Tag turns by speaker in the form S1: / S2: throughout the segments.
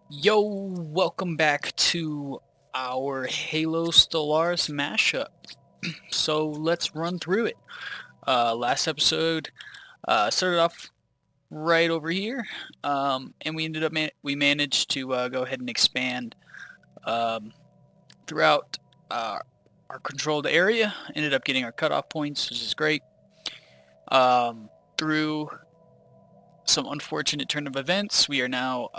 S1: Yo, welcome back to our Halo-Stellaris mashup. So let's run through it. Last episode started off right over here, and we ended up we managed to go ahead and expand throughout our controlled area. Ended up getting our cutoff points, which is great. Through some unfortunate turn of events, we are now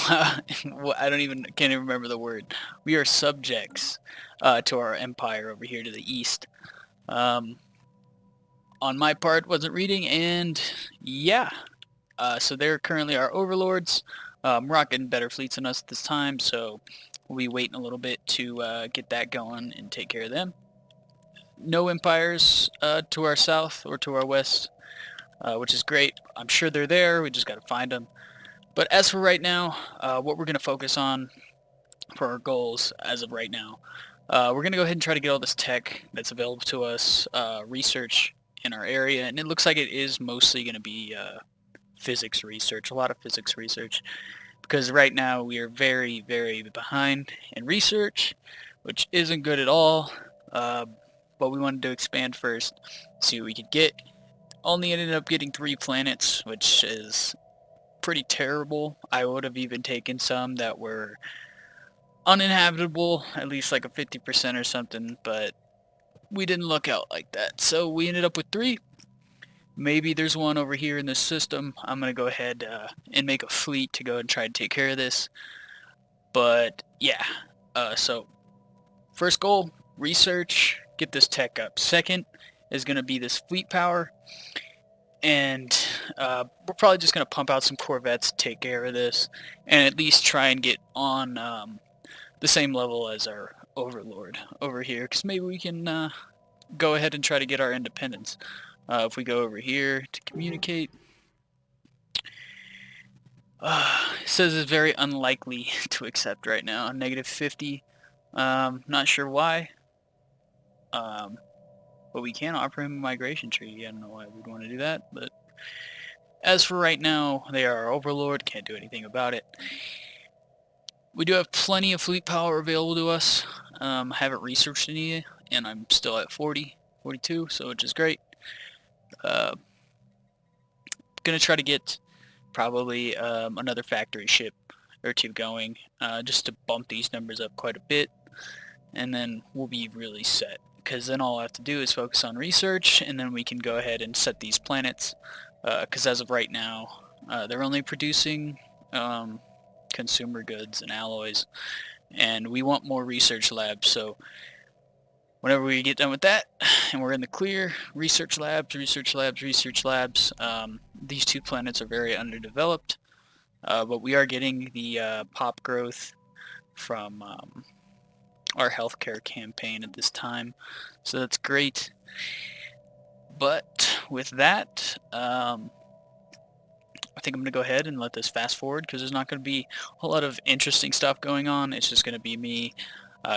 S1: can't even remember the word. We are subjects to our empire over here to the east. On my part, wasn't reading, and yeah. So they're currently our overlords. Rocking better fleets than us at this time, so we'll be waiting a little bit to get that going and take care of them. No empires to our south or to our west, which is great. I'm sure they're there. We just got to find them. But as for right now, what we're going to focus on for our goals as of right now, we're going to go ahead and try to get all this tech that's available to us, research in our area, and it looks like it is mostly going to be physics research, a lot of physics research, because right now we are very, very behind in research, which isn't good at all, but we wanted to expand first, see what we could get. Only ended up getting 3 planets, which is pretty terrible. I would have even taken some that were uninhabitable, at least like a 50% or something, but we didn't look out like that. So we ended up with 3. Maybe there's one over here in this system. I'm going to go ahead and make a fleet to go and try to take care of this. But yeah, so first goal, research, get this tech up. Second is going to be this fleet power. And we're probably just going to pump out some corvettes to take care of this, and at least try and get on the same level as our overlord over here, because maybe we can go ahead and try to get our independence. If we go over here to communicate, it says it's very unlikely to accept right now, -50. Not sure why. But we can offer him a migration treaty. I don't know why we'd want to do that, but as for right now, they are our overlord, can't do anything about it. We do have plenty of fleet power available to us. I haven't researched any, and I'm still at 42, so which is great. Gonna try to get probably another factory ship or 2 going, just to bump these numbers up quite a bit, and then we'll be really set. Because then all I have to do is focus on research, and then we can go ahead and set these planets, because as of right now, they're only producing consumer goods and alloys, and we want more research labs. So whenever we get done with that, and we're in the clear, research labs, these 2 planets are very underdeveloped, but we are getting the pop growth from our healthcare campaign at this time, so that's great. But with that, I think I'm going to go ahead and let this fast forward, because there's not going to be a whole lot of interesting stuff going on. It's just going to be me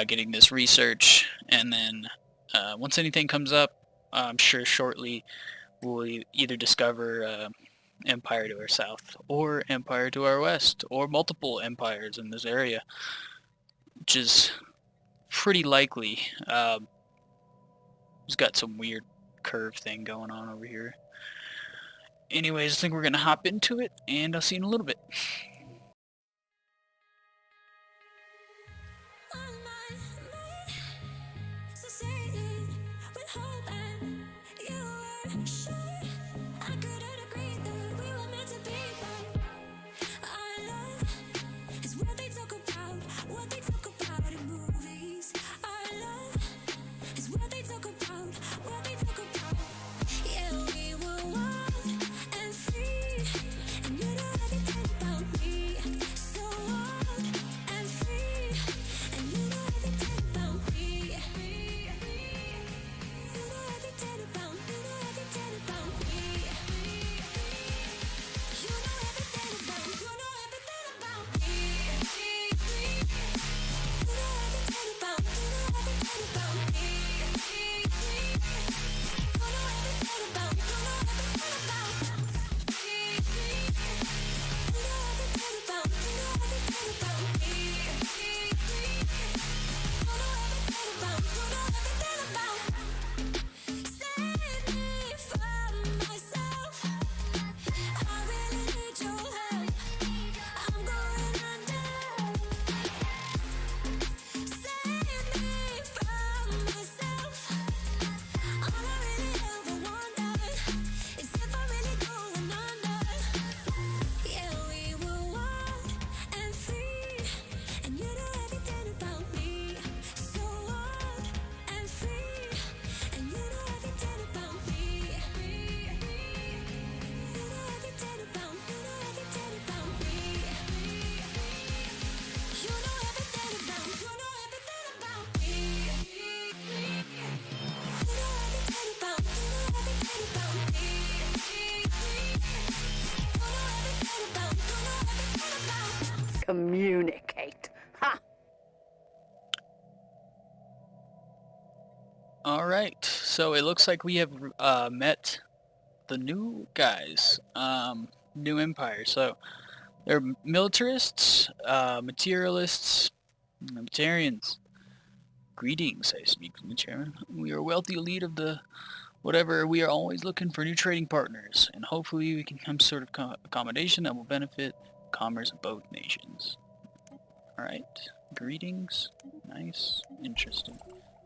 S1: getting this research, and then once anything comes up, I'm sure shortly we'll either discover empire to our south, or empire to our west, or multiple empires in this area, which is pretty likely. He's got some weird curve thing going on over here. Anyways, I think we're gonna hop into it, and I'll see you in a little bit.
S2: communicate. Ha!
S1: Alright, so it looks like we have met the new guys, new empire. So they're militarists, materialists, libertarians. Greetings, I speak from the chairman. We are a wealthy elite of the whatever. We are always looking for new trading partners, and hopefully we can come sort of accommodation that will benefit commerce of both nations. Alright, greetings. Nice, interesting.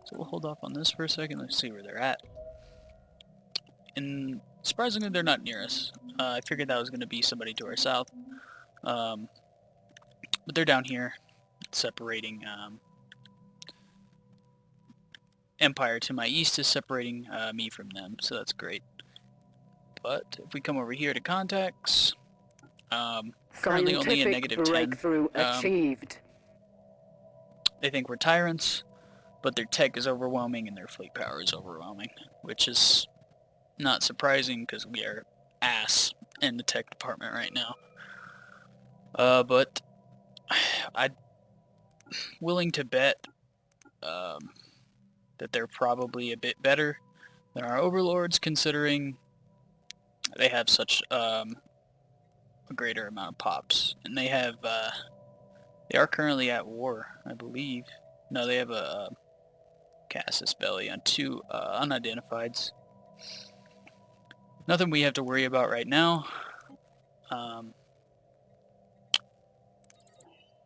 S1: So we'll hold off on this for a second. Let's see where they're at. And surprisingly, they're not near us. I figured that was going to be somebody to our south. But they're down here, separating Empire to my east is separating me from them, so that's great. But if we come over here to contacts, currently only a negative 10.
S2: Breakthrough achieved.
S1: They think we're tyrants, but their tech is overwhelming and their fleet power is overwhelming, which is not surprising because we are ass in the tech department right now. But I'm willing to bet that they're probably a bit better than our overlords, considering they have such a greater amount of pops, and they have they are currently at war, I believe. No, they have a casus belli on 2 unidentifieds. Nothing we have to worry about right now.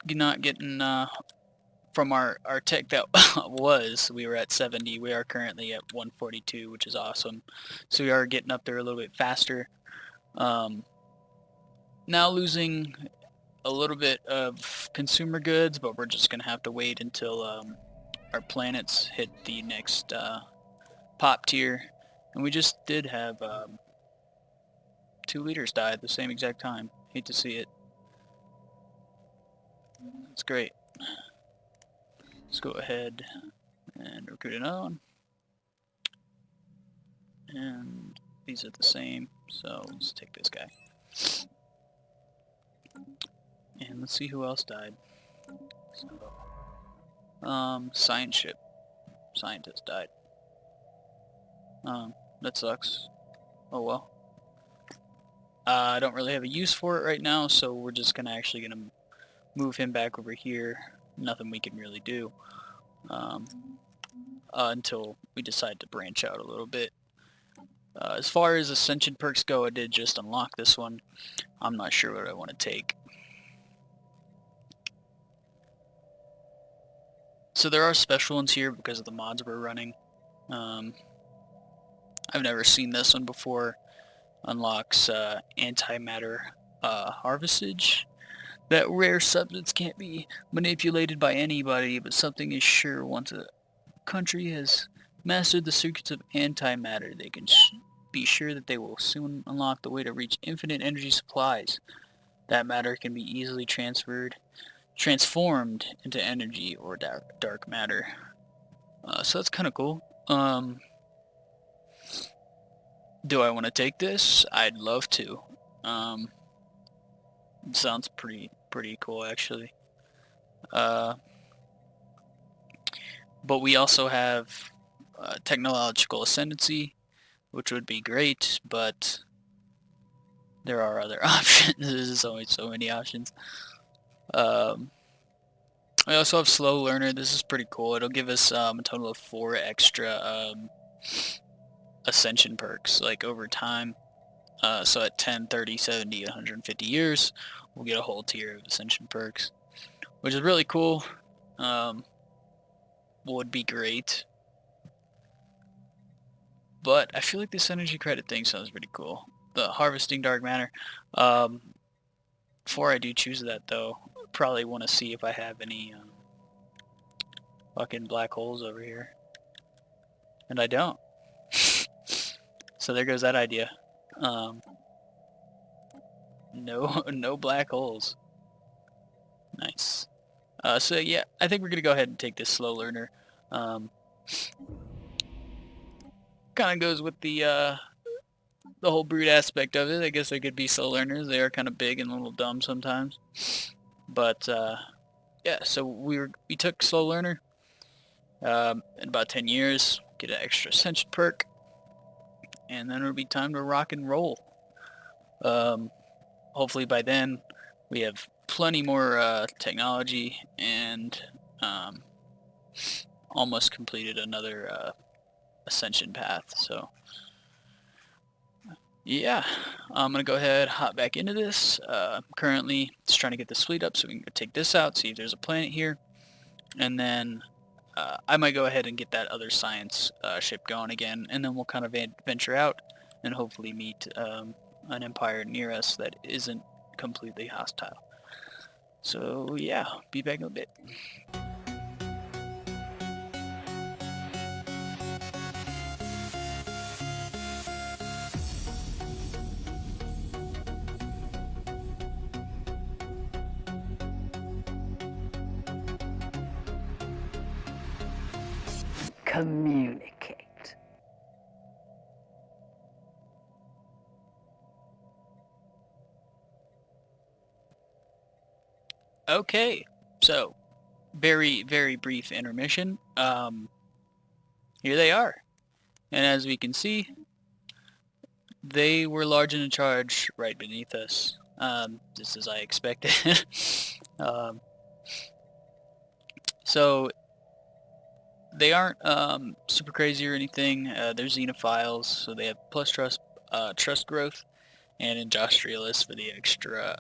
S1: Not getting from our tech that we were at 70, we are currently at 142, which is awesome. So we are getting up there a little bit faster. Now losing a little bit of consumer goods, but we're just gonna have to wait until our planets hit the next pop tier. And we just did have 2 leaders die at the same exact time. Hate to see it. That's great. Let's go ahead and recruit another one. And these are the same, so let's take this guy. And let's see who else died. So, science ship. Scientist died. That sucks. Oh well. I don't really have a use for it right now, so we're just gonna move him back over here. Nothing we can really do until we decide to branch out a little bit. As far as Ascension perks go, I did just unlock this one. I'm not sure what I want to take. So there are special ones here because of the mods we're running. I've never seen this one before. Unlocks antimatter harvestage. That rare substance can't be manipulated by anybody, but something is sure. Once a country has mastered the secrets of antimatter, they can be sure that they will soon unlock the way to reach infinite energy supplies. That matter can be easily transformed into energy or dark matter. So that's kind of cool. Do I want to take this? I'd love to. It sounds pretty cool, actually. But we also have technological ascendancy, which would be great, but there are other options. There's always so many options. I also have slow learner. This is pretty cool. It'll give us a total of 4 extra ascension perks, like over time. So at 10, 30, 70, 150 years, we'll get a whole tier of ascension perks, which is really cool. Would be great. But I feel like this energy credit thing sounds pretty cool. The harvesting dark matter. Before I do choose that, though, probably want to see if I have any fucking black holes over here. And I don't. So there goes that idea. No black holes. Nice. So yeah, I think we're gonna go ahead and take this slow learner. Kind of goes with the whole brute aspect of it. I guess they could be slow learners. They are kind of big and a little dumb sometimes. But yeah, so we took Slow Learner in about 10 years, get an extra Ascension perk, and then it'll be time to rock and roll. Hopefully by then we have plenty more technology and almost completed another Ascension path. So yeah, I'm gonna go ahead, hop back into this. Currently just trying to get this fleet up so we can go take this out, see if there's a planet here, and then I might go ahead and get that other science ship going again, and then we'll kind of venture out and hopefully meet an empire near us that isn't completely hostile. So yeah, be back in a bit.
S2: Communicate.
S1: Okay, so very brief intermission. Here they are, and as we can see, they were large and in charge right beneath us, just as I expected. So they aren't super crazy or anything. They're xenophiles, so they have plus trust growth, and industrialists for the extra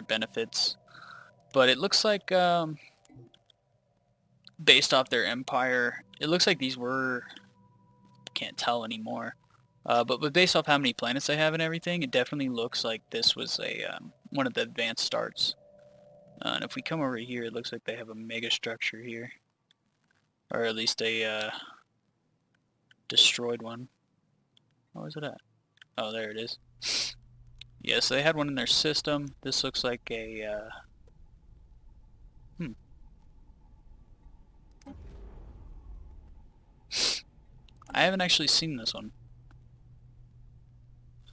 S1: benefits. But it looks like, based off their empire, it looks like these were, can't tell anymore. But based off how many planets they have and everything, it definitely looks like this was a one of the advanced starts. And if we come over here, it looks like they have a mega structure here, or at least a destroyed one. Oh, is it at? Oh, there it is. Yeah, so they had one in their system. This looks like a I haven't actually seen this one.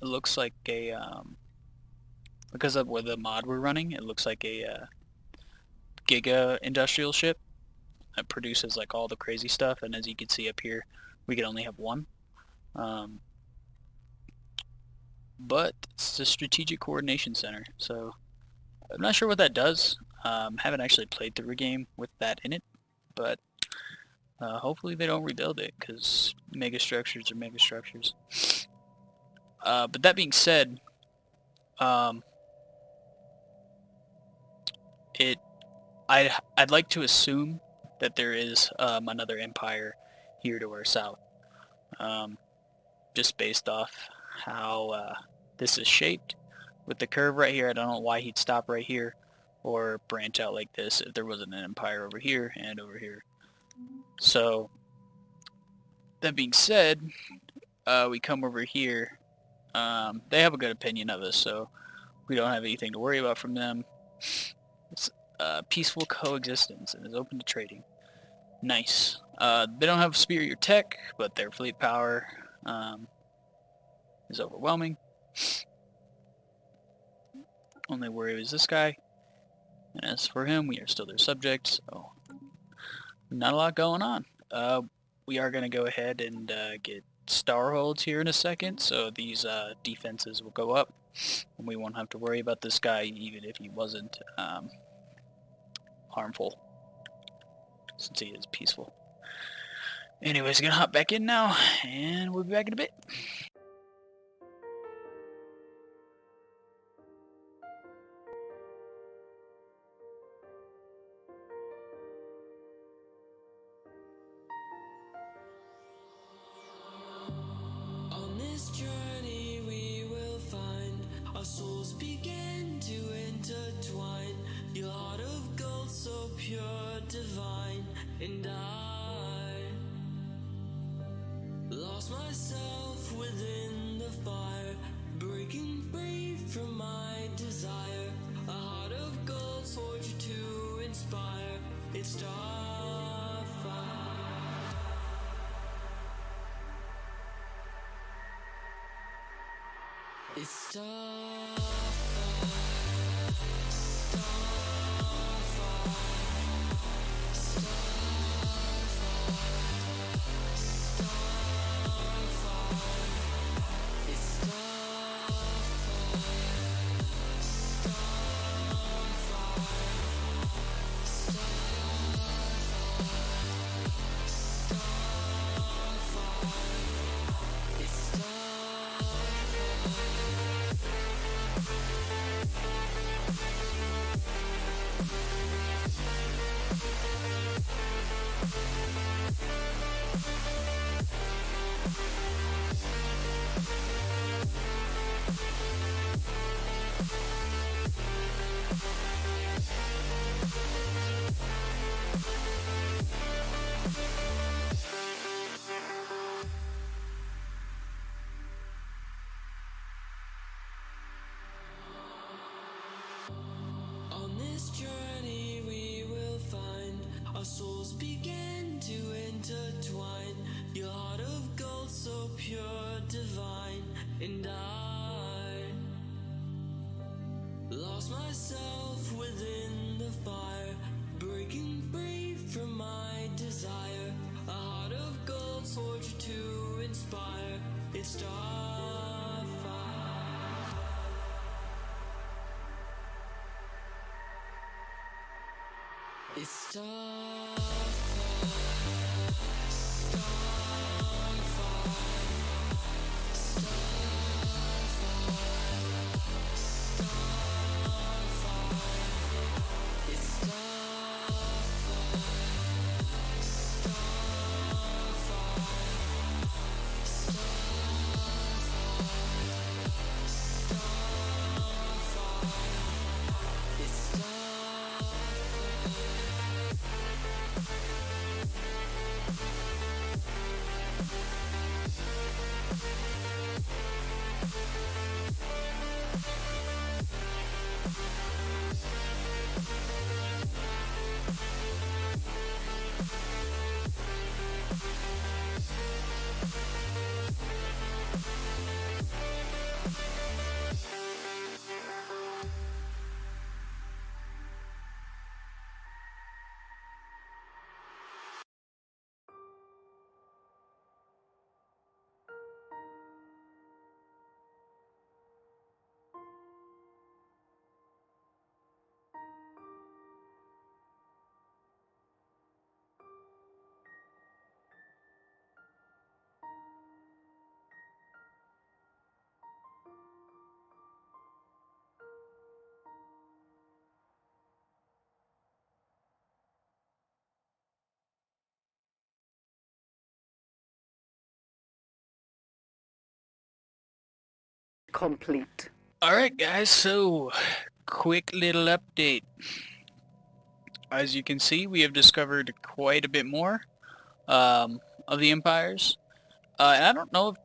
S1: It looks like a because of where the mod we're running, it looks like a giga industrial ship that produces like all the crazy stuff, and as you can see up here, we can only have one. But it's the Strategic Coordination Center, so I'm not sure what that does. Haven't actually played through a game with that in it, but hopefully they don't rebuild it, because mega structures are mega structures. But that being said, I'd like to assume that there is another empire here to our south, just based off how this is shaped. With the curve right here, I don't know why he'd stop right here or branch out like this if there wasn't an empire over here and over here. So that being said, we come over here. They have a good opinion of us, so we don't have anything to worry about from them. It's peaceful coexistence and is open to trading. Nice. They don't have superior tech, but their fleet power is overwhelming. Only worry is this guy. And as for him, we are still their subjects, so not a lot going on. We are going to go ahead and get star holds here in a second, so these defenses will go up, and we won't have to worry about this guy even if he wasn't harmful, since he is peaceful. Anyways, gonna hop back in now, and we'll be back in a bit.
S3: On this journey we will find our souls begin to intertwine. Your heart of gold so pure, divine, and I lost myself within the fire, breaking free from my desire. A heart of gold forged to inspire. It's Starfire. It's Starfire. begin to intertwine. Your heart of gold so pure, divine. And I lost myself within the fire, breaking free from my desire. A heart of gold forged to inspire. It's Starfire. It's Starfire.
S2: Complete.
S1: Alright guys, so quick little update. As you can see, we have discovered quite a bit more of the Empires. And I don't know if,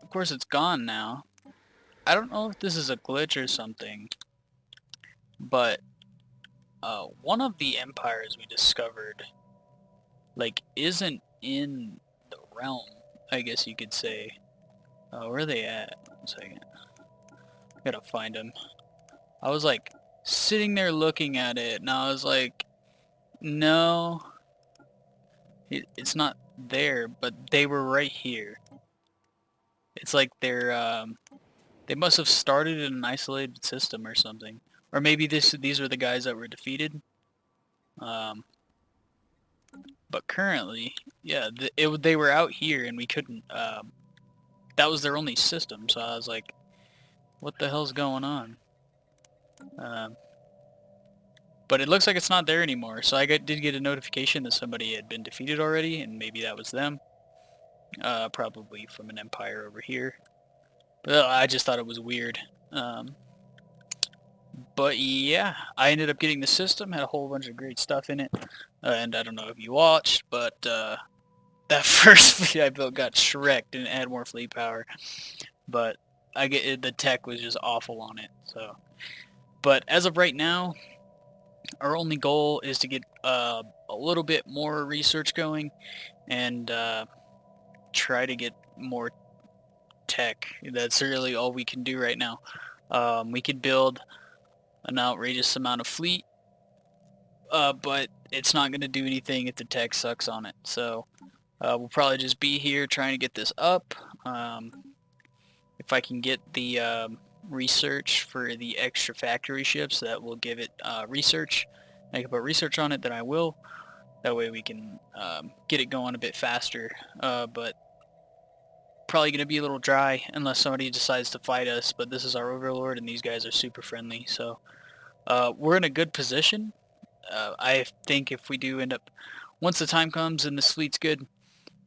S1: of course it's gone now. I don't know if this is a glitch or something, but one of the Empires we discovered, like, isn't in the realm, I guess you could say. Where are they at? 1 second. Gotta find them. I was like sitting there looking at it, and I was like, no, it's not there, but they were right here. It's like they must have started in an isolated system or something, or maybe these were the guys that were defeated. But currently, yeah, they were out here, and we couldn't. That was their only system, so I was like, what the hell's going on? But it looks like it's not there anymore, so I did get a notification that somebody had been defeated already, and maybe that was them. Probably from an empire over here. But I just thought it was weird. But yeah, I ended up getting the system, had a whole bunch of great stuff in it. And I don't know if you watched, but that first fleet I built got shreked and had more fleet power. But the tech was just awful on it. So, but as of right now, our only goal is to get a little bit more research going and try to get more tech. That's really all we can do right now. We could build an outrageous amount of fleet, but it's not going to do anything if the tech sucks on it. So we'll probably just be here trying to get this up. If I can get the research for the extra factory ships that will give it research, I can put research on it, then I will. That way we can get it going a bit faster. But probably going to be a little dry unless somebody decides to fight us, but this is our overlord and these guys are super friendly, so we're in a good position. I think if we do end up, once the time comes and this fleet's good,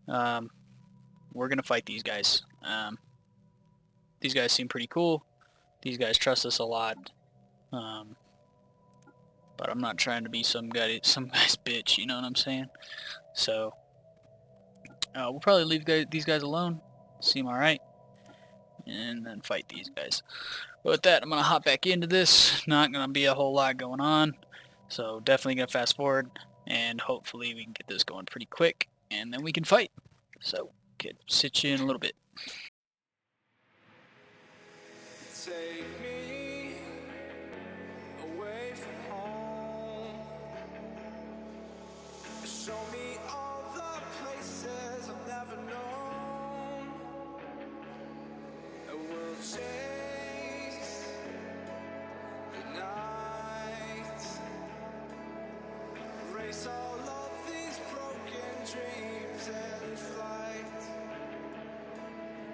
S1: we're going to fight these guys. These guys seem pretty cool. These guys trust us a lot. But I'm not trying to be some guy's bitch, you know what I'm saying? So we'll probably leave these guys alone. Seem alright, and then fight these guys. But with that, I'm gonna hop back into this. Not gonna be a whole lot going on, so definitely gonna fast forward. and hopefully we can get this going pretty quick, and then we can fight. So, could sit you in a little bit.
S3: Take me away from home. Show me all the places I've never known. And we'll chase the night. Erase all of these broken dreams and flight.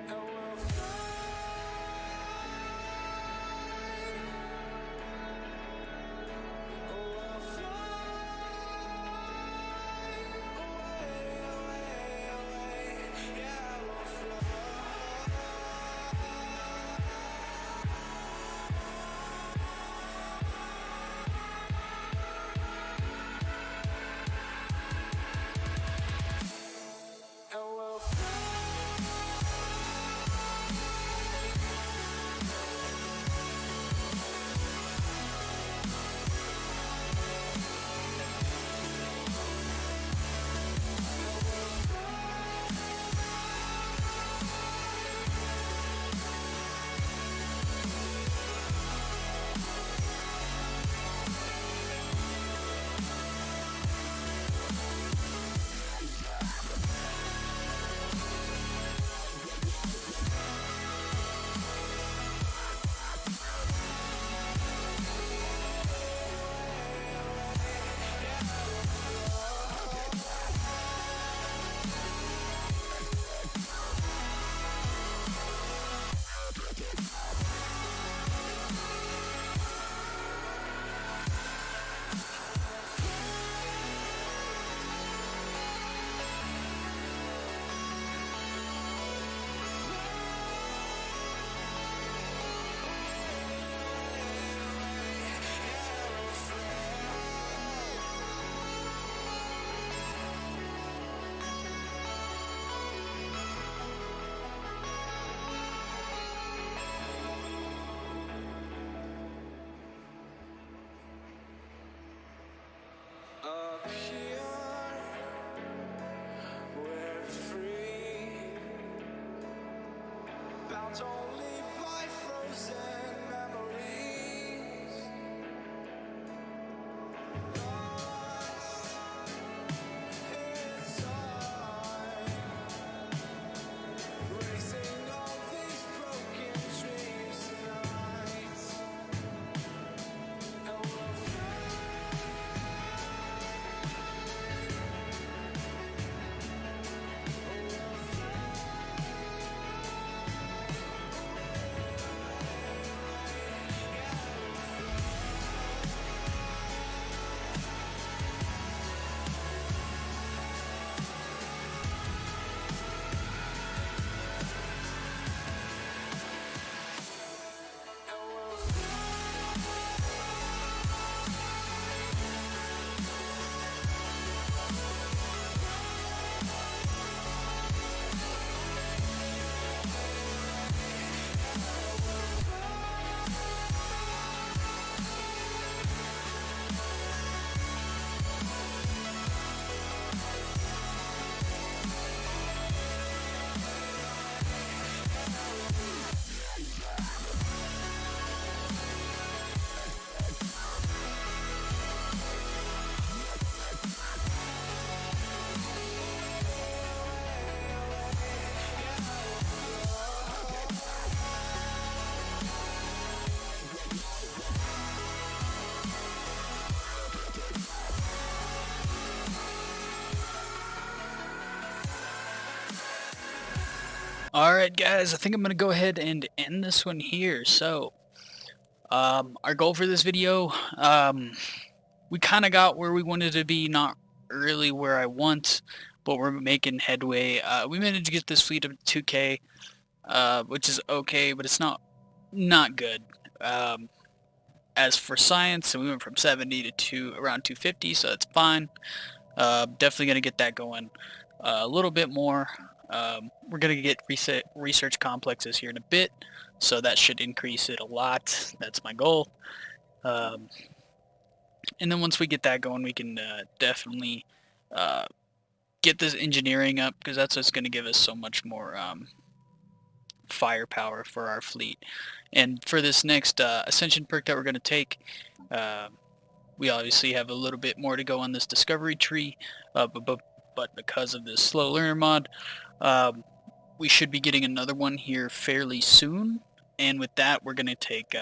S3: And we'll fly. Up here, we're free, bound only by frozen memories, lost in time, racing all these broken dreams tonight, and we'll fly.
S1: Alright guys, I think I'm going to go ahead and end this one here. So, our goal for this video, we kind of got where we wanted to be, not really where I want, but we're making headway. We managed to get this fleet up to 2K, which is okay, but it's not good. As for science, we went from 70 to around 250, so that's fine. Definitely going to get that going a little bit more. We're going to get research complexes here in a bit, so that should increase it a lot. That's my goal. And then once we get that going, we can definitely get this engineering up, because that's what's going to give us so much more firepower for our fleet. And for this next Ascension perk that we're going to take, we obviously have a little bit more to go on this discovery tree, but because of this slow learner mod, we should be getting another one here fairly soon. And with that, we're going to take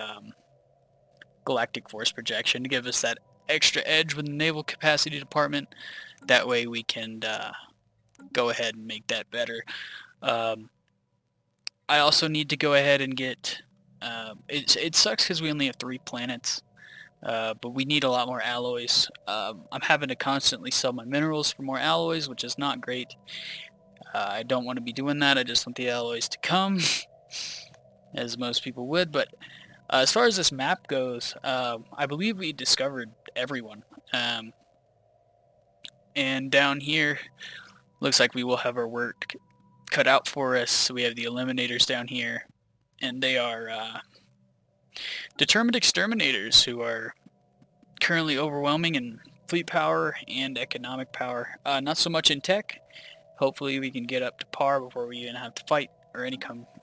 S1: galactic force projection to give us that extra edge with the naval capacity department. That way we can go ahead and make that better. I also need to go ahead and get it sucks because we only have 3 planets, but we need a lot more alloys. I'm having to constantly sell my minerals for more alloys, which is not great. I don't want to be doing that. I just want the alloys to come, as most people would. But as far as this map goes, I believe we discovered everyone. And down here, looks like we will have our work cut out for us. So we have the eliminators down here, and they are determined exterminators who are currently overwhelming in fleet power and economic power. Not so much in tech. Hopefully we can get up to par before we even have to fight or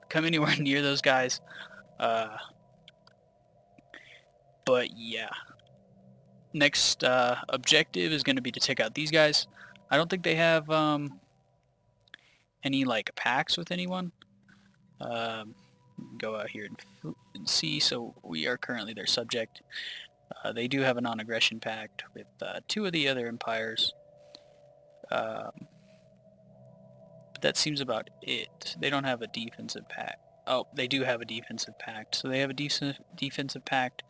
S1: come anywhere near those guys. But yeah, next objective is going to be to take out these guys. I don't think they have any like pacts with anyone. Go out here and see. So we are currently their subject. They do have a non-aggression pact with 2 of the other empires. But that seems about it. They don't have a defensive pact. Oh, they do have a defensive pact. So they have a defensive pact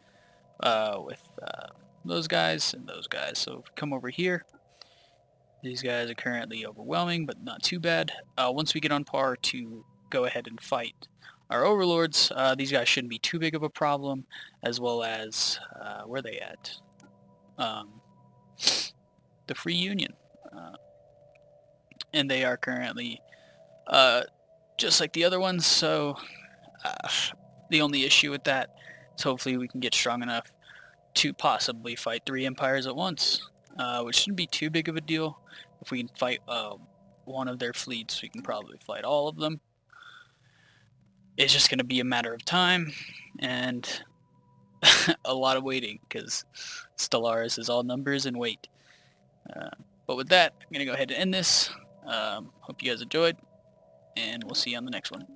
S1: with those guys and those guys. So if we come over here, these guys are currently overwhelming, but not too bad. Once we get on par to go ahead and fight our overlords, these guys shouldn't be too big of a problem, as well as, where are they at? The Free Union. And they are currently just like the other ones, so the only issue with that is hopefully we can get strong enough to possibly fight 3 empires at once, which shouldn't be too big of a deal. If we can fight one of their fleets, we can probably fight all of them. It's just going to be a matter of time and a lot of waiting, because Stellaris is all numbers and weight. But with that, I'm going to go ahead and end this. Hope you guys enjoyed, and we'll see you on the next one.